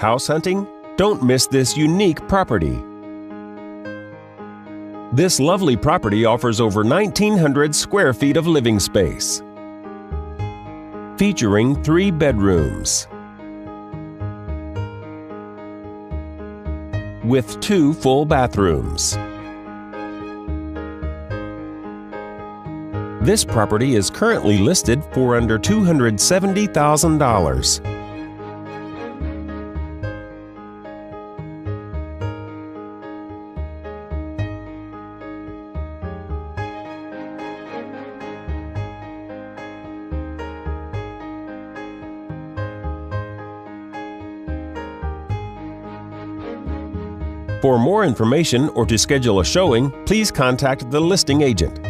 House hunting? Don't miss this unique property. This lovely property offers over 1,900 square feet of living space, featuring 3 bedrooms with 2 full bathrooms. This property is currently listed for under $270,000. For more information or to schedule a showing, please contact the listing agent.